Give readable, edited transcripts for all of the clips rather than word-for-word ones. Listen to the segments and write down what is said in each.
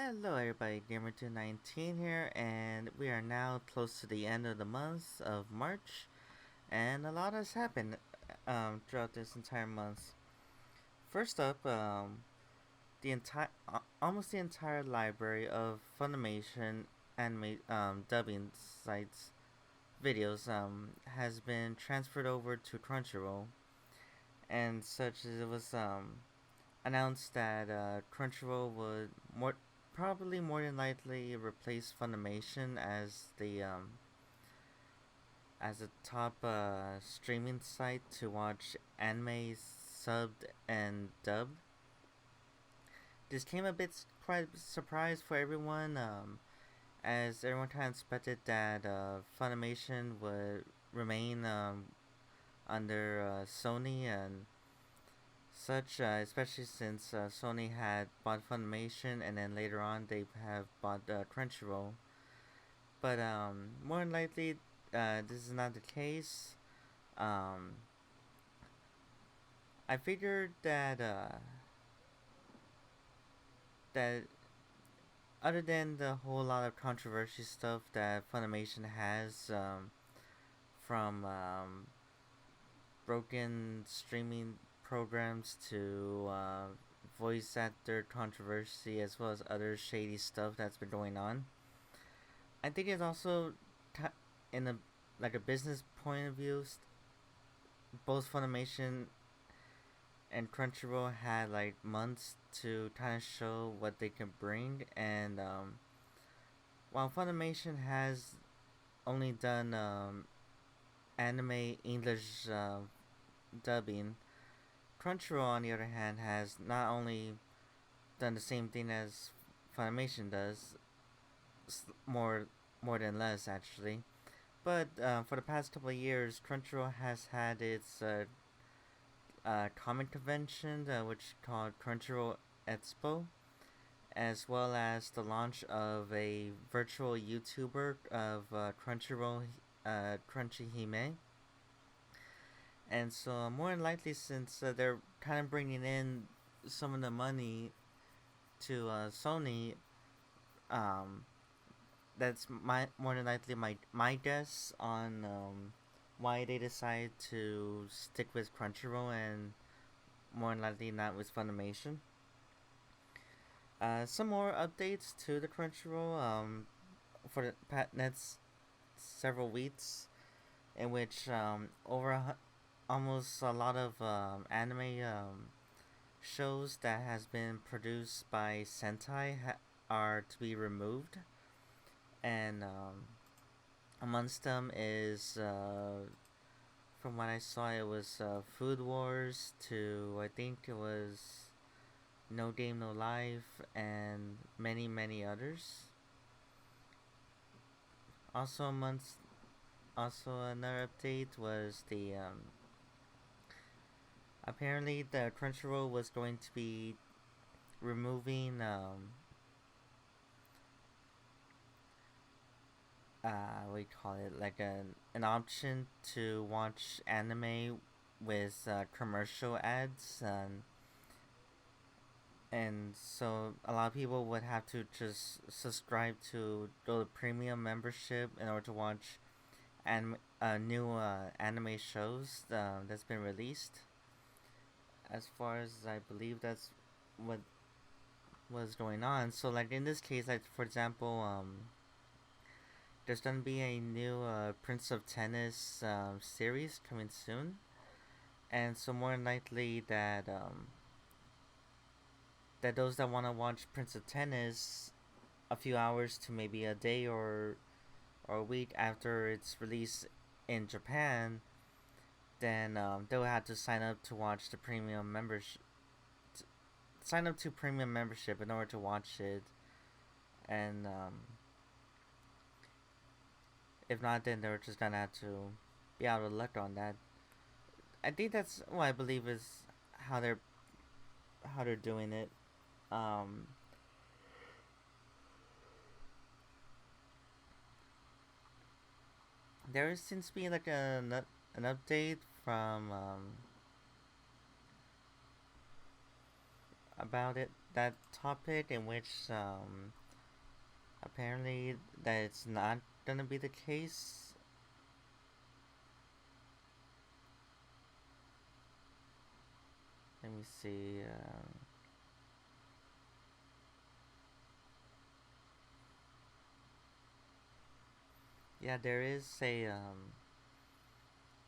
Hello everybody, Gamer219 here, and we are now close to the end of the month of March, and a lot has happened throughout this entire month. First up, almost the entire library of Funimation anime dubbing sites videos has been transferred over to Crunchyroll, and such as it was announced that Crunchyroll would probably more than likely replace Funimation as a top streaming site to watch anime subbed and dubbed. This came a bit quite a surprise for everyone, as everyone kind of expected that Funimation would remain under Sony and such, especially since Sony had bought Funimation and then later on they have bought Crunchyroll. But more than likely, this is not the case. Um, I figured that other than the whole lot of controversy stuff that Funimation has from broken streaming programs to voice actor controversy as well as other shady stuff that's been going on. I think it's also in a like a business point of view, both Funimation and Crunchyroll had like months to kind of show what they can bring, and while Funimation has only done anime English dubbing, Crunchyroll on the other hand has not only done the same thing as Funimation does, more than less actually. But for the past couple of years, Crunchyroll has had its comic convention, which is called Crunchyroll Expo, as well as the launch of a virtual YouTuber of Crunchyroll, Crunchy Hime. And so, more than likely, since they're kind of bringing in some of the money to Sony, um, that's more than likely my guess on why they decide to stick with Crunchyroll and more than likely not with Funimation. Some more updates to the Crunchyroll for the next several weeks, in which almost a lot of anime shows that has been produced by Sentai are to be removed, and amongst them is from what I saw, it was Food Wars to I think it was No Game No Life and many others. Also amongst also another update was the apparently the Crunchyroll was going to be removing what do you call it, like an option to watch anime with commercial ads, and so a lot of people would have to just subscribe to go to premium membership in order to watch new anime shows that's been released. As far as I believe, that's what was going on. So like in this case, like for example, there's gonna be a new Prince of Tennis series coming soon, and so more than likely that those that want to watch Prince of Tennis a few hours to maybe a day or a week after its release in Japan, then they'll have to sign up to watch the premium membership. Sign up to premium membership in order to watch it, and if not, then they're just gonna have to be out of luck on that. I think that's what I believe is how they're how they're doing it. Um, there seems to be like an update from about it that topic, in which apparently that it's not gonna be the case. Let me see. Yeah, there is a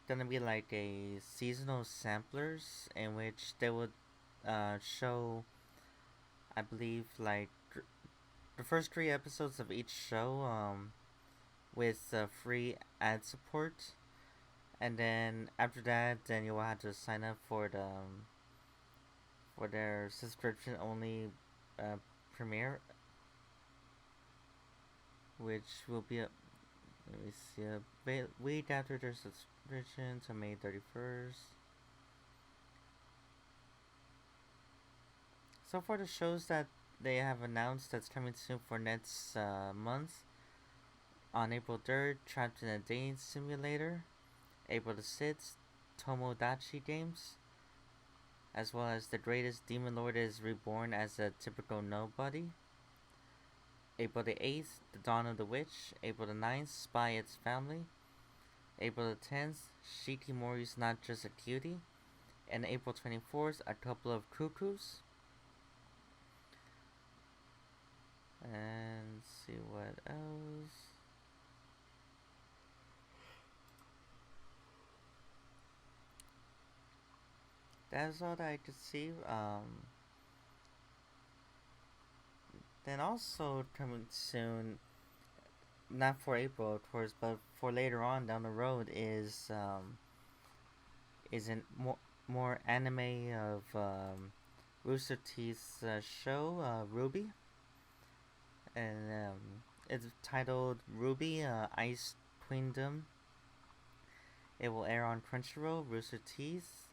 gonna be like a seasonal samplers in which they would show, I believe, like the first 3 episodes of each show with free ad support, and then after that, then you will have to sign up for their subscription only uh, premiere, which will be let me see a week after their subscription to May 31st. So for the shows that they have announced that's coming soon for next month, on April 3rd, Trapped in a Dating Simulator. April 6th, Tomodachi Games, as well as The Greatest Demon Lord is Reborn as a Typical Nobody. April 8th, The Dawn of the Witch. April 9th, Spy Its Family. April 10th, Shikimori's Not Just a Cutie. And April 24th, A Couple of Cuckoos. And see what else. That's all that I could see. Then also coming soon, not for April, of course, but for later on down the road is an more anime of Rooster Teeth's show, Ruby, and it's titled Ruby Ice Queendom. It will air on Crunchyroll, Rooster Teeth.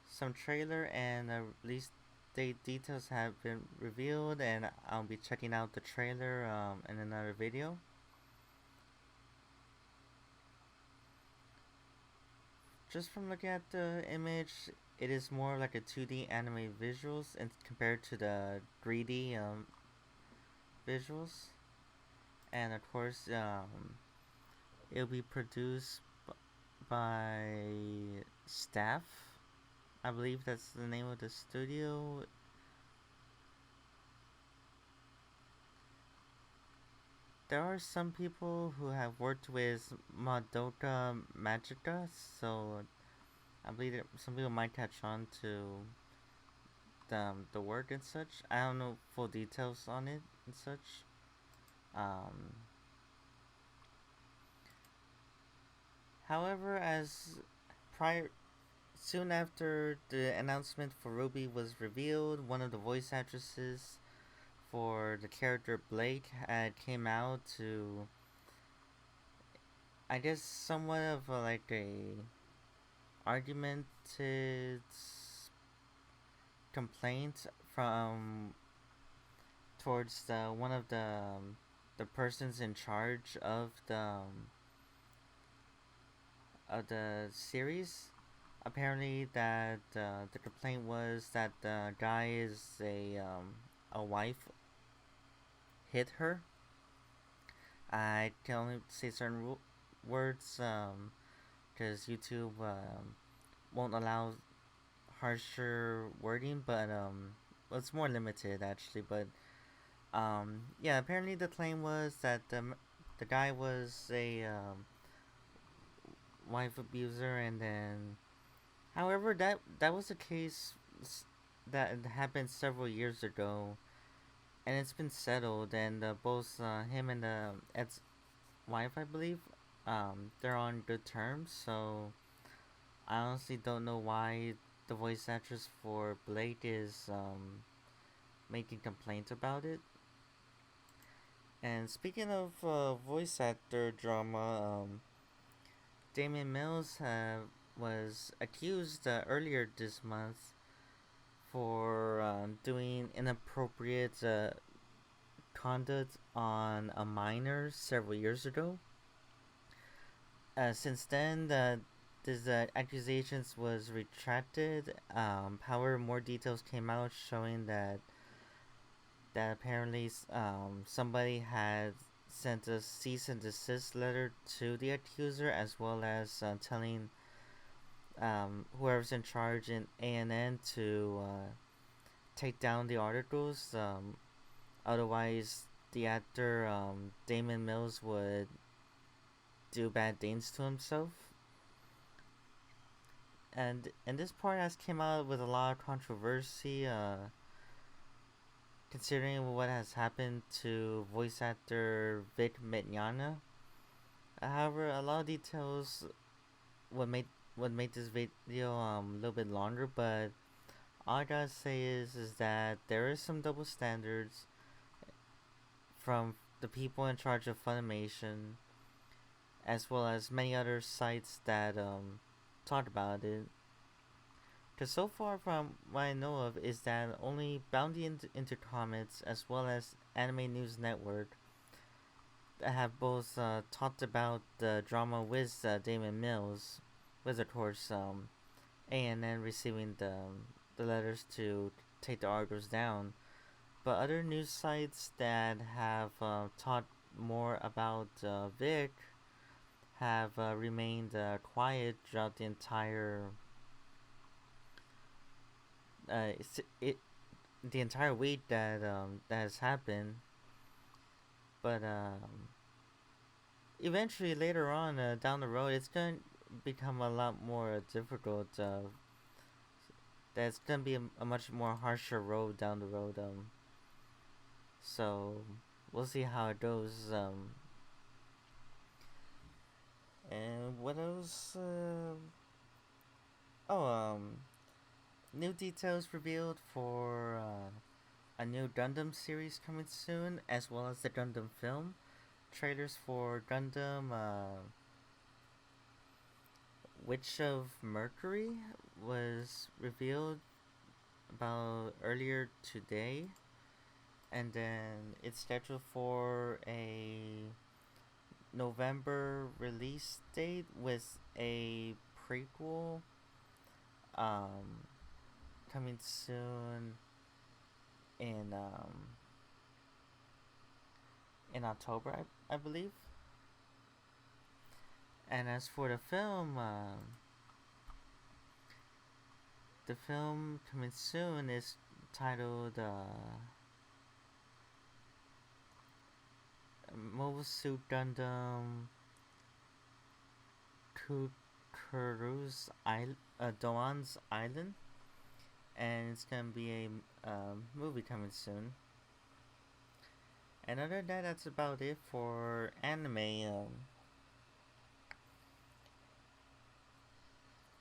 Some trailer and release date details have been revealed, and I'll be checking out the trailer in another video. Just from looking at the image, it is more like a 2D anime visuals and compared to the 3D visuals. And of course, it'll be produced by Staff. I believe that's the name of the studio. There are some people who have worked with Madoka Magica, so I believe that some people might catch on to the work and such. I don't know full details on it and such. Um, However, as prior soon after the announcement for Ruby was revealed, one of the voice actresses for the character Blake had came out to, I guess, somewhat of like a argumented complaint from towards one of the persons in charge of the series. Apparently, that the complaint was that the guy is a wife hit her. I can only say certain words because YouTube won't allow harsher wording, but it's more limited actually. But yeah, apparently the claim was that the guy was a wife abuser, and then, however, that was a case that happened several years ago, and it's been settled, and both him and Ed's wife, I believe, they're on good terms. So I honestly don't know why the voice actress for Blake is making complaints about it. And speaking of voice actor drama, Damien Mills was accused earlier this month for doing inappropriate conduct on a minor several years ago. Since then, these accusations was retracted. However, more details came out showing that that apparently somebody had sent a cease and desist letter to the accuser, as well as telling whoever's in charge in ANN to take down the articles. Otherwise, the actor Damon Mills would do bad things to himself. And this part has came out with a lot of controversy, considering what has happened to voice actor Vic Mignogna. However, a lot of details would make this video a little bit longer, but all I gotta say is that there is some double standards from the people in charge of Funimation, as well as many other sites that talk about it. Because so far from what I know of is that only Bounty Intercomics as well as Anime News Network that have both talked about the drama with Damon Mills, with of course ANN receiving the letters to take the articles down. But other news sites that have talked more about Vic have remained quiet throughout the entire uh, it the entire week that that has happened. But eventually, later on down the road, it's going to become a lot more difficult. That's going to be a much more harsher road down the road. So we'll see how it goes. And what else? New details revealed for a new Gundam series coming soon, as well as the Gundam film. Trailers for Gundam Witch of Mercury was revealed about earlier today, and then it's scheduled for a November release date with a prequel coming soon in October, I believe. And as for the film coming soon is titled Mobile Suit Gundam Kukuru's Doan's Island, and it's gonna be a movie coming soon. And other than that, that's about it for anime.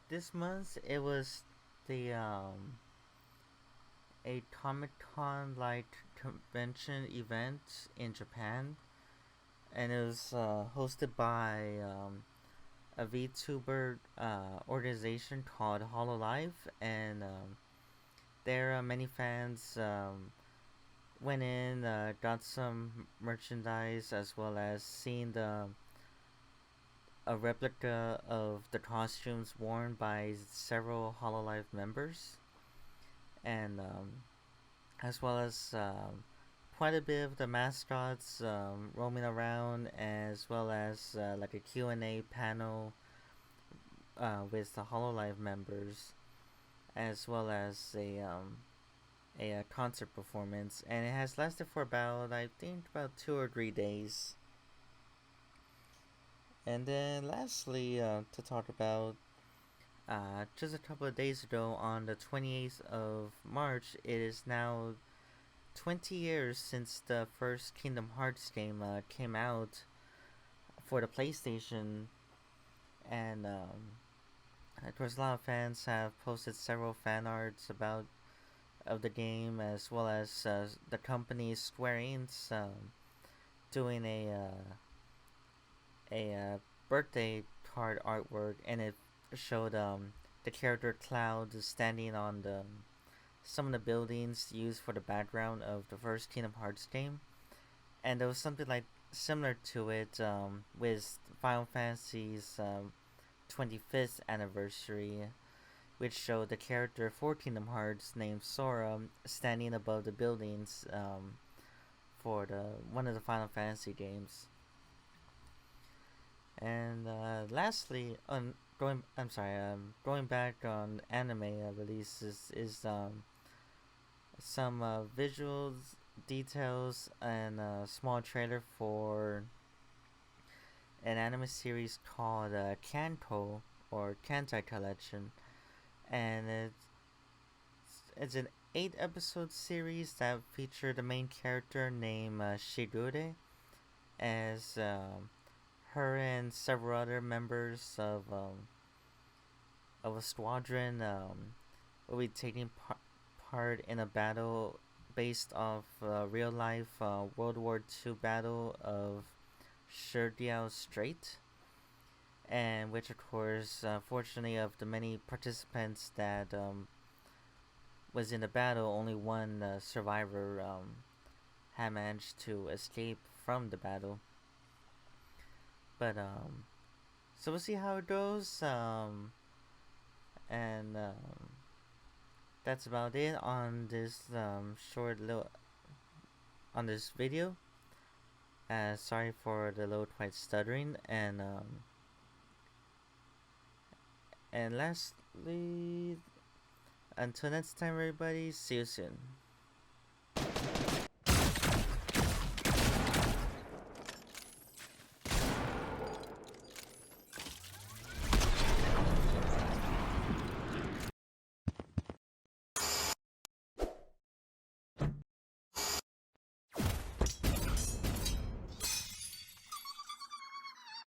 This month it was the a Comic-Con like convention event in Japan, and it was hosted by a VTuber organization called Hololive, and there many fans went in, got some merchandise, as well as seeing a replica of the costumes worn by several Hololive members, and as well as quite a bit of the mascots roaming around, as well as like a Q&A panel with the Hololive members, as well as a concert performance, and it has lasted for about, I think, about 2 or 3 days. And then lastly, to talk about, just a couple of days ago, on the 28th of March, it is now 20 years since the first Kingdom Hearts game came out for the PlayStation, and of course a lot of fans have posted several fan arts of the game, as well as the company Square Enix doing a birthday card artwork, and it showed the character Cloud standing on some of the buildings used for the background of the first Kingdom Hearts game, and there was something like similar to it with Final Fantasy's 25th anniversary, which showed the character for Kingdom Hearts named Sora standing above the buildings for the one of the Final Fantasy games. And lastly, going back on anime releases is some visuals, details, and a small trailer for an anime series called Kanto or Kantai Collection, and it's an 8 episode series that featured the main character named Shigure as her and several other members of a squadron will be taking part in a battle based off real life World War II battle of Sherdiao Strait, and which of course, fortunately, of the many participants that was in the battle, only one survivor had managed to escape from the battle. But so we'll see how it goes. And that's about it on this short little on this video. Sorry for the little quite stuttering, and lastly, until next time, everybody. See you soon.